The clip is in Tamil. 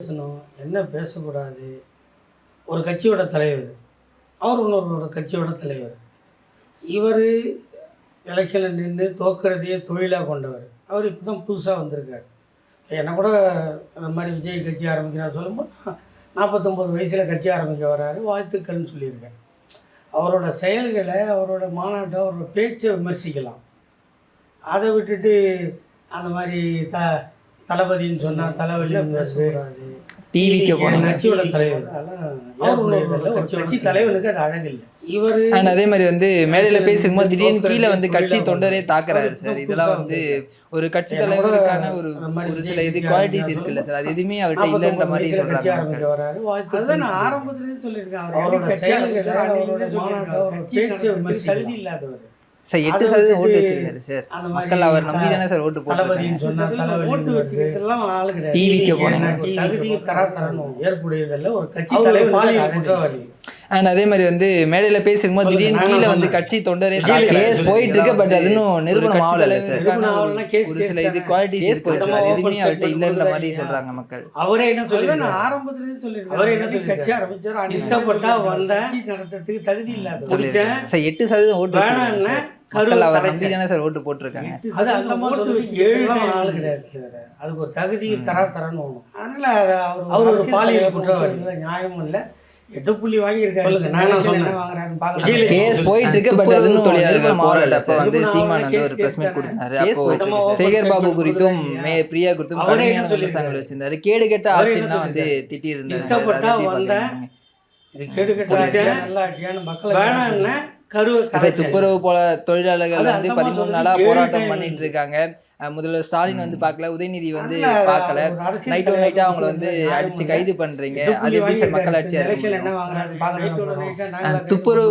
பேசணும், என்ன பேசக்கூடாது. ஒரு கட்சியோட தலைவர், அவர் இன்னொரு கட்சியோட தலைவர். இவர் எலெக்ஷனில் நின்று தோற்கிறதையே தொழிலாக கொண்டவர். அவர் இப்போ தான் புதுசாக வந்திருக்கார். என்னை கூட அந்த மாதிரி விஜய் கட்சி ஆரம்பிக்கிறார் சொல்லும்போது 49 வயசில் கட்சி ஆரம்பிக்க வராரு, வாழ்த்துக்கள்னு சொல்லியிருக்கேன். அவரோட செயல்களை, அவரோட மாநாட்டை, அவரோட பேச்சை விமர்சிக்கலாம். அதை விட்டுட்டு அந்த மாதிரி தளபதின்னு சொன்னால் தலைவலியும் பேசக்கூடாது. டிவிக்கு போன கட்சியோட தலைவர் அதெல்லாம் ஒரு கட்சி தலைவனுக்கு அது அழகு இல்லை. இவர் அதே மாதிரி மேடையில பேசும்போது திடீர்னு கீழே கட்சி தொண்டரே தாக்குறாரு சார். இதெல்லாம் ஒரு கட்சி தலைவருக்கான ஒரு சில இது குவாலிட்டிஸ் இருக்குல்ல சார், அது எதுவுமே அவர்கிட்ட இல்லைன்ற மாதிரி சொல்றாங்க. அதுதான் நான் ஆரம்பத்திலேயே சொல்லியிருக்கேன். அவரோட செயல்களை, அவரோட மாநாட்டை, பேச்சை விமர்சிக்க இல்லாதவர் சார். 8% ஓட்டு வச்சிருக்காரு சார். மக்கள் அவர் நம்பி தானே சார் ஓட்டு போட்டு. டிவிக்கு போன தகுதி தராதரனும் ஏற்புடையதல்ல ஒரு கட்சி தலைவர் குற்றவாளி. அண்ட் அதே மாதிரி மேடையில பேசும்போது திடீர்னு கீழே கட்சி தொண்டரே கேஸ் போயிட்டு இருக்கு. பட் அது இன்னும் நிரூபணம் ஆகல சார். ஒரு சில இது குவாலிட்டிஸ் போயிட்டு இருக்கு, அது எதுவுமே அவர்கிட்ட இல்லைன்ற மாதிரி சொல்றாங்க மக்கள். அவரே என்ன சொல்லி நான் ஆரம்பத்திலேயே சொல்லியிருக்கேன். அவரே என்ன கட்சி ஆரம்பிச்சார், இஷ்டப்பட்டா வந்த நடத்துறதுக்கு தகுதி இல்லாத சார். 8% ஓட்டு வேணாம்னா மக்கள் அவர் நம்பி தானே சார் ஓட்டு போட்டிருக்காங்க. அது அந்த மாதிரி 7 ஆள் கிடையாது. அதுக்கு ஒரு தகுதி தராதரன்னு ஒன்று. அதனால அவர் ஒரு பாலியல் குற்றவாளி, நியாயமும் இல்லை. 8 புள்ளி வாங்கியிருக்காரு. கேஸ் போயிட்டு இருக்கு. பட் அது தொழிலாளர்கள் போராட்டப்ப சீமான் ஒரு பிரஸ் மீட் கொடுத்தாரு. அப்போ சேகர் பாபு குறித்தும் பிரியா குறித்தும் கடுமையான விமர்சனங்கள் வச்சிருந்தாரு. கேடு கெட்ட ஆட்சின்னா திட்டி இருந்தாரு. துப்புரவு போல தொழிலாளர்கள் 13 நாளா போராட்டம் பண்ணிட்டு இருக்காங்க. முதல்ல ஸ்டாலின் பார்க்கல, உதயநிதி பார்க்கல. நைட்டா அவங்களை அடிச்சு கைது பண்றீங்க. அது எப்படி சார் மக்கள் ஆட்சியா இருக்கு? துப்புரவு